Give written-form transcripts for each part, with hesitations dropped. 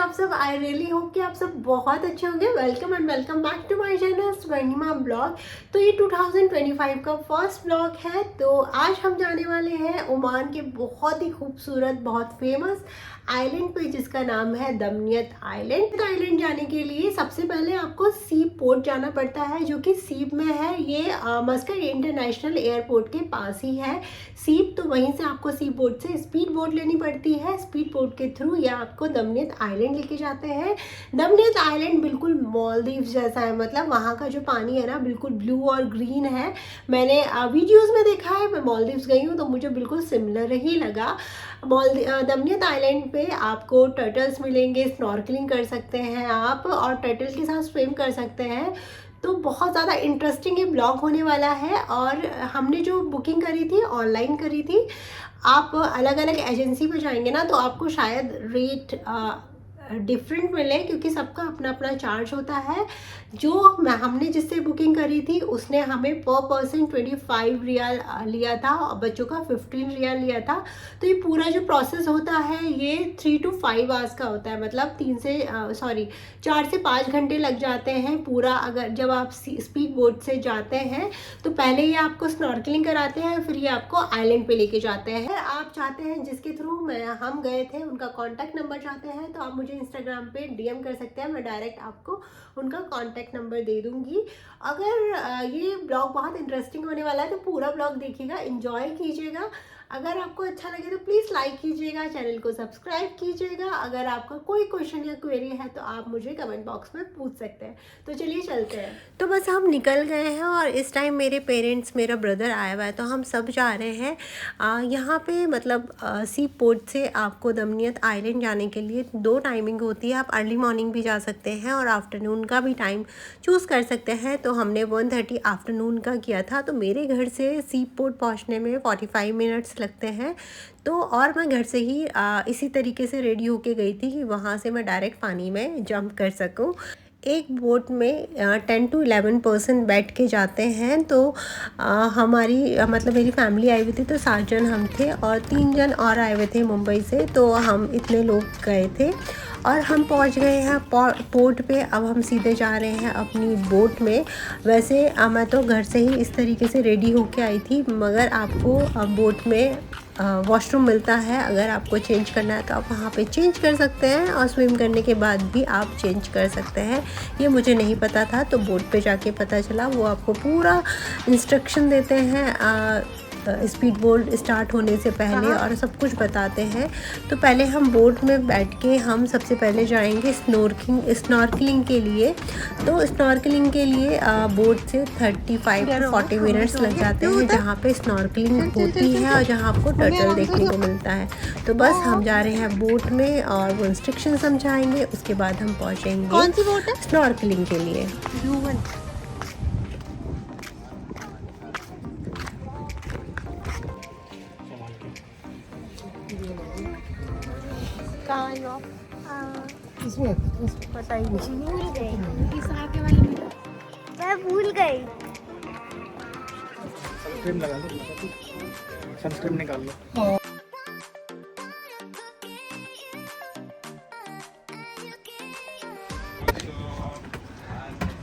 आप सब? I really hope कि आप सब बहुत अच्छे होंगे। Welcome and welcome back to my channel Swarnima blog. तो ये 2025 का फर्स्ट ब्लॉग है। तो आज हम जाने वाले हैं ओमान के बहुत ही खूबसूरत, बहुत फेमस आइलैंड पे, जिसका नाम है दमनियत आइलैंड। आइलैंड जाने के लिए सबसे पहले आपको सीप पोर्ट जाना पड़ता है, जो कि सीप में है। ये मस्कट इंटरनेशनल एयरपोर्ट के पास ही है सीप। तो वहीं से आपको सी बोट से स्पीड बोट लेनी पड़ती है। स्पीड बोट के थ्रू ये आपको दमनियत आइलैंड लेके जाते हैं। दमनियत आइलैंड बिल्कुल मालदीव्स जैसा है, मतलब वहाँ का जो पानी है ना, बिल्कुल ब्लू और ग्रीन है। मैंने वीडियोस में देखा है, मैं मालदीव्स गई हूँ तो मुझे बिल्कुल सिमिलर ही लगा। दमनियत आइलैंड पे आपको टर्टल्स मिलेंगे, स्नॉर्कलिंग कर सकते हैं आप, और टर्टल के साथ स्विम कर सकते हैं। तो बहुत ज़्यादा इंटरेस्टिंग ये ब्लॉग होने वाला है। और हमने जो बुकिंग करी थी, ऑनलाइन करी थी। आप अलग अलग एजेंसी पे जाएंगे ना, तो आपको शायद रेट डिफरेंट मिले, क्योंकि सबका अपना अपना चार्ज होता है। जो हमने जिससे बुकिंग करी थी उसने हमें पर पर्सन 25 रियाल लिया था, और बच्चों का 15 रियाल लिया था। तो ये पूरा जो प्रोसेस होता है ये 3 to 5 आवर्स का होता है, मतलब 4 से 5 घंटे लग जाते हैं पूरा। अगर जब आप स्पीड बोट से जाते हैं तो पहले ये आपको स्नॉर्कलिंग कराते हैं, फिर ये आपको आइलैंड पे लेके जाते हैं। आप चाहते हैं जिसके थ्रू हम गए थे उनका कॉन्टैक्ट नंबर चाहते हैं, तो आप मुझे इंस्टाग्राम पे डीएम कर सकते हैं। मैं डायरेक्ट आपको उनका कॉन्टैक्ट नंबर दे दूंगी। अगर ये ब्लॉग बहुत इंटरेस्टिंग होने वाला है तो पूरा ब्लॉग देखिएगा, एंजॉय कीजिएगा। अगर आपको अच्छा लगे तो प्लीज़ लाइक कीजिएगा, चैनल को सब्सक्राइब कीजिएगा। अगर आपका कोई क्वेश्चन या क्वेरी है तो आप मुझे कमेंट बॉक्स में पूछ सकते हैं। तो चलिए चलते हैं। तो बस हम निकल गए हैं, और इस टाइम मेरे पेरेंट्स, मेरा ब्रदर आया हुआ है, तो हम सब जा रहे हैं। यहाँ पे मतलब सी पोर्ट से आपको दमनियत आइलैंड जाने के लिए 2 टाइमिंग होती है। आप अर्ली मॉर्निंग भी जा सकते हैं और आफ्टरनून का भी टाइम चूज़ कर सकते हैं। तो हमने 1:30 आफ्टरनून का किया था। तो मेरे घर से सी पोर्ट पहुँचने में 45 मिनट्स लगते हैं। तो और मैं घर से ही इसी तरीके से रेडी होके गई थी कि वहाँ से मैं डायरेक्ट पानी में जंप कर सकूँ। एक बोट में 10 to 11 पर्सन बैठ के जाते हैं। तो मतलब मेरी फैमिली आई हुई थी, तो 7 जन हम थे, और 3 जन और आए हुए थे मुंबई से। तो हम इतने लोग गए थे, और हम पहुंच गए हैं पोर्ट पे। अब हम सीधे जा रहे हैं अपनी बोट में। वैसे मैं तो घर से ही इस तरीके से रेडी होके आई थी, मगर आपको बोट में वॉशरूम मिलता है। अगर आपको चेंज करना है तो आप वहाँ पे चेंज कर सकते हैं, और स्विम करने के बाद भी आप चेंज कर सकते हैं। ये मुझे नहीं पता था, तो बोट पे जाके पता चला। वो आपको पूरा इंस्ट्रक्शन देते हैं स्पीड बोट स्टार्ट होने से पहले, और सब कुछ बताते हैं। तो पहले हम बोट में बैठ के हम सबसे पहले जाएंगे स्नॉर्कलिंग के लिए। तो स्नॉर्कलिंग के लिए बोट से 35 to 40 मिनट्स लग जाते हैं, जहाँ पे स्नॉर्कलिंग होती है और जहाँ आपको टर्टल देखने को मिलता है। तो बस हम जा रहे हैं बोट में, और वो इंस्ट्रक्शन समझाएंगे। उसके बाद हम पहुँचेंगे कौन सी बोट है? स्नॉर्कलिंग के लिए। कहाँ है वो? इसमें बताइए। भूल गई, इस आगे वाले में मैं भूल गई। सनस्क्रीन लगा लो, सनस्क्रीन निकाल लो।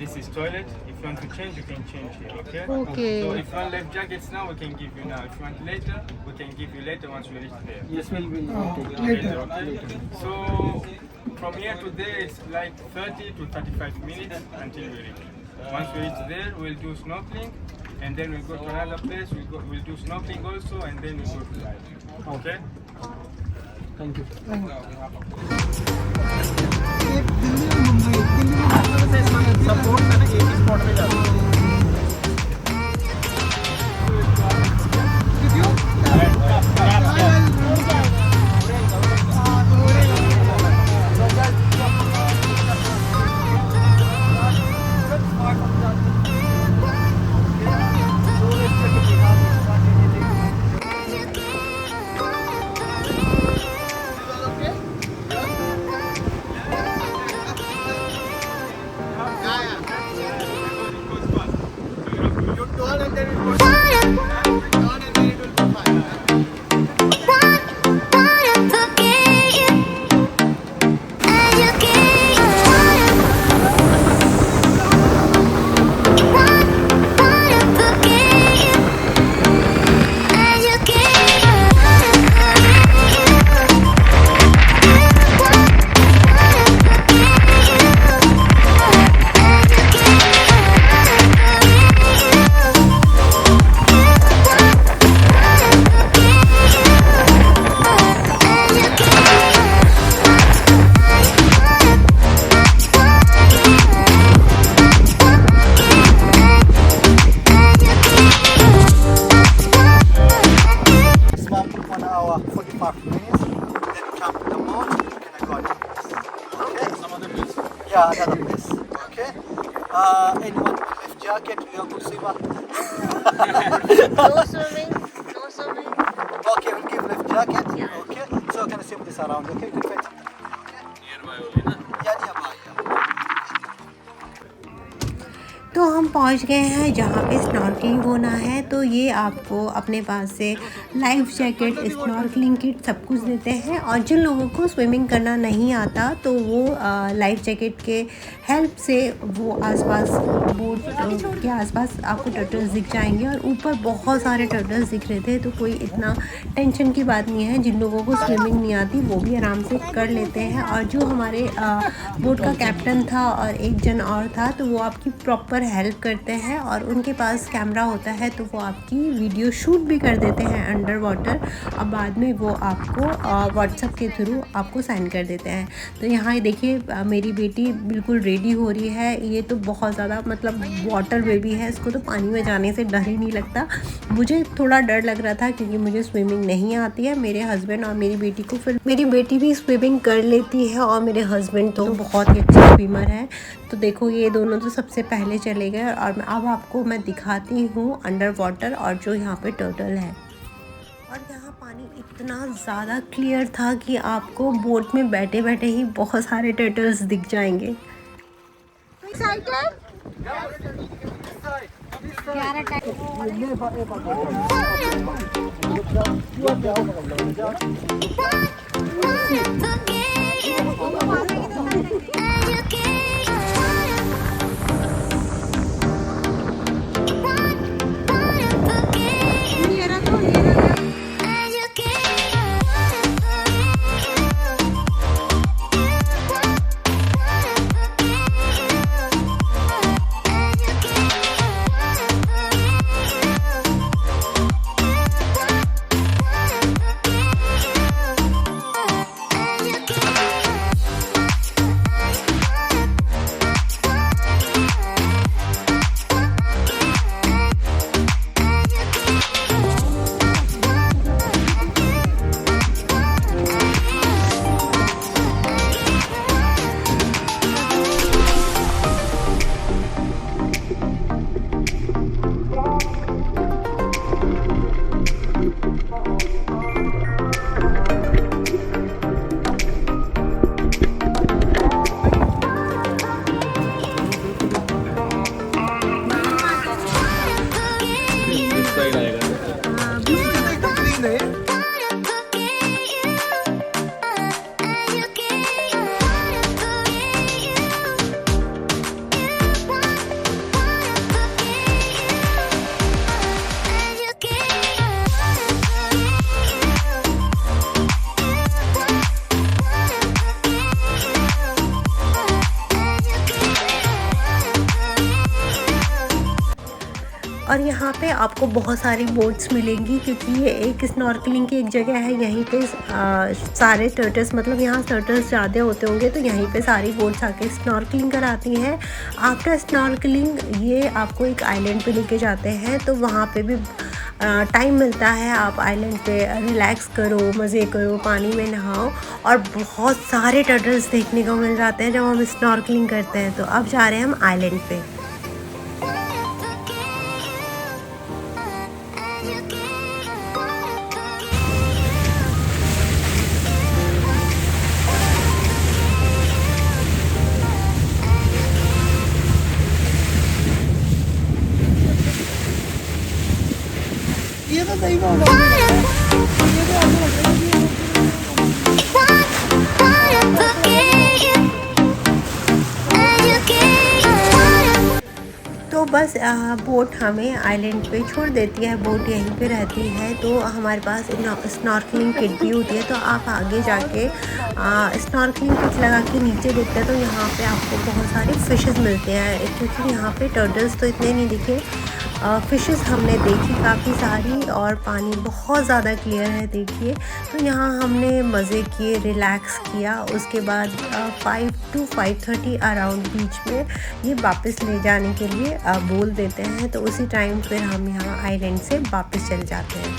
This is toilet. If you want to change, you can change here, okay? Okay. So if you want left jackets now, we can give you now. If you want later, we can give you later once we reach there. Yes, will be Later, okay? So from here to there, it's like 30 to 35 minutes until we reach. Once we reach there, we'll do snorkeling, and then we'll go to another place. We'll do snorkeling also, and then we'll go to live. Okay? Thank you. Delhi और मुंबई सब boat है ना, एक ही spot पे जाते हैं। Yeah, another place. Okay. Anyone with life jacket? We are good swimmer. No swimming. No swimming. Okay, we'll give life jacket. Okay. So can I swim this around? Okay, you can find something. Nearby only, na? Yeah, nearby. Yeah. तो हम पहुंच गए हैं जहाँ पे snorkelling होना है। तो ये आपको अपने पास से लाइफ जैकेट, स्नॉर्कलिंग किट सब कुछ देते हैं। और जिन लोगों को स्विमिंग करना नहीं आता तो वो लाइफ जैकेट के हेल्प से वो आसपास बोट के आसपास आपको टर्टल्स दिख जाएंगे। और ऊपर बहुत सारे टर्टल्स दिख रहे थे, तो कोई इतना टेंशन की बात नहीं है। जिन लोगों को स्विमिंग नहीं आती वो भी आराम से कर लेते हैं। और जो हमारे बोट का कैप्टन था और एक जन और था, तो वो आपकी प्रॉपर हेल्प करते हैं और उनके पास कैमरा होता है, तो वो आपकी वीडियो शूट भी कर देते हैं अंडर वाटर। और बाद में वो आपको व्हाट्सएप के थ्रू आपको सेंड कर देते हैं। तो यहाँ देखिए मेरी बेटी बिल्कुल रेडी हो रही है। ये तो बहुत ज़्यादा मतलब वाटर बेबी है, इसको तो पानी में जाने से डर ही नहीं लगता। मुझे थोड़ा डर लग रहा था क्योंकि मुझे स्विमिंग नहीं आती है। मेरे हस्बैंड और मेरी बेटी को, फिर मेरी बेटी भी स्विमिंग कर लेती है और मेरे हस्बैंड तो बहुत ही अच्छे स्विमर हैं। तो देखो ये दोनों तो सबसे पहले चले गए। और अब आपको मैं दिखाती हूँ अंडर वाटर और जो यहाँ पे टर्टल है। और यहाँ पानी इतना ज़्यादा क्लियर था कि आपको बोट में बैठे बैठे ही बहुत सारे टर्टल्स दिख जाएंगे। और यहाँ पे आपको बहुत सारी बोट्स मिलेंगी क्योंकि ये एक स्नॉर्कलिंग की एक जगह है। यहीं पे सारे टर्टल्स, मतलब यहाँ टर्टल्स ज़्यादा होते होंगे, तो यहीं पे सारी बोट्स आके स्नॉर्कलिंग कराती हैं। आफ्टर स्नॉर्कलिंग ये आपको एक आइलैंड पे लेके जाते हैं, तो वहाँ पे भी टाइम मिलता है। आप आइलैंड पे रिलैक्स करो, मज़े करो, पानी में नहाओ और बहुत सारे टर्टल्स देखने को मिल जाते हैं जब हम स्नॉर्कलिंग करते हैं। तो अब जा रहे हैं हम आइलैंड पे। ये तो सही बात है। तो बस बोट हमें आइलैंड पे छोड़ देती है, बोट यहीं पे रहती है। तो हमारे पास स्नॉर्कलिंग किट भी होती है, तो आप आगे जाके स्नॉर्कलिंग किट लगा के नीचे देखते हैं तो यहाँ पे आपको बहुत सारे फिशेस मिलते हैं। क्योंकि यहाँ पे टर्टल्स तो इतने नहीं दिखे, फ़िशेस हमने देखी काफ़ी सारी और पानी बहुत ज़्यादा क्लियर है देखिए। तो यहाँ हमने मज़े किए, रिलैक्स किया। उसके बाद 5 to 5:30 अराउंड बीच में ये वापस ले जाने के लिए बोल देते हैं। तो उसी टाइम फिर हम यहाँ आइलैंड से वापस चल जाते हैं।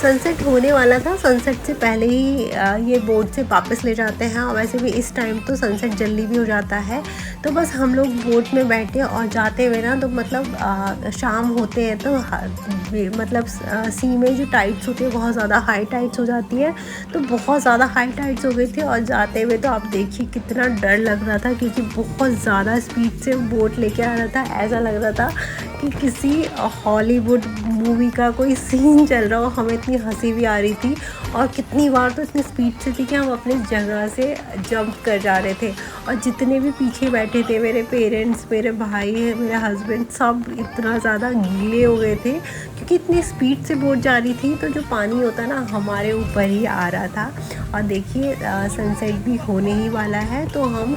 सनसेट होने वाला था, सनसेट से पहले ही ये बोट से वापस ले जाते हैं और वैसे भी इस टाइम तो सनसेट जल्दी भी हो जाता है। तो बस हम लोग बोट में बैठे और जाते हुए ना तो मतलब शाम होते हैं तो मतलब सी में जो टाइड्स होती है बहुत ज़्यादा हाई टाइड्स हो जाती है, तो बहुत ज़्यादा हाई टाइड्स हो गई थी। और जाते हुए तो आप देखिए कितना डर लग रहा था क्योंकि बहुत ज़्यादा स्पीड से बोट लेके आ रहा था। ऐसा लग रहा था कि किसी हॉलीवुड मूवी का कोई सीन चल रहा हो। हमें इतनी हंसी भी आ रही थी और कितनी बार तो इतनी स्पीड से थी कि हम अपनी जगह से जंप कर जा रहे थे। और जितने भी पीछे बैठे थे, मेरे पेरेंट्स, मेरे भाई, मेरे हस्बैंड, सब इतना ज़्यादा गीले हो गए थे क्योंकि इतनी स्पीड से बोट जा रही थी। तो जो पानी होता ना हमारे ऊपर ही आ रहा था। और देखिए सनसेट भी होने ही वाला है, तो हम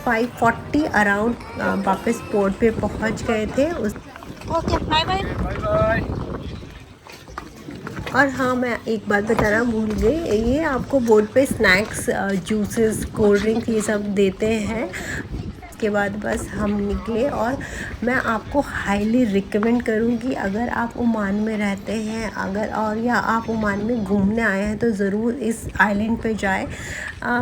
5:40 अराउंड वापस पोर्ट पे पहुंच गए थे। Okay bye bye. Bye bye. और हाँ, मैं एक बात बताना भूल गई, ये आपको बोट पे स्नैक्स, जूसेस, कोल्ड ड्रिंक ये सब देते हैं। के बाद बस हम निकले। और मैं आपको हाईली रिकमेंड करूँगी अगर आप ओमान में रहते हैं या आप ओमान में घूमने आए हैं तो ज़रूर इस आइलैंड पे जाएं।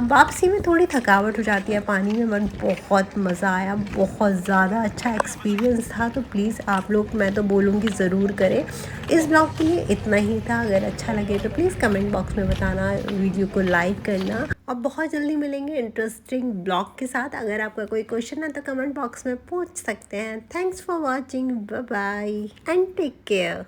वापसी में थोड़ी थकावट हो जाती है पानी में, बट बहुत मज़ा आया, बहुत ज़्यादा अच्छा एक्सपीरियंस था। तो प्लीज़ आप लोग, मैं तो बोलूँगी ज़रूर करें। इस ब्लॉग के लिए इतना ही था। अगर अच्छा लगे तो प्लीज़ कमेंट बॉक्स में बताना, वीडियो को लाइक करना। और बहुत जल्दी मिलेंगे इंटरेस्टिंग ब्लॉग के साथ। अगर आपका कोई क्वेश्चन है तो कमेंट बॉक्स में पूछ सकते हैं। Thanks for watching, bye bye and take care.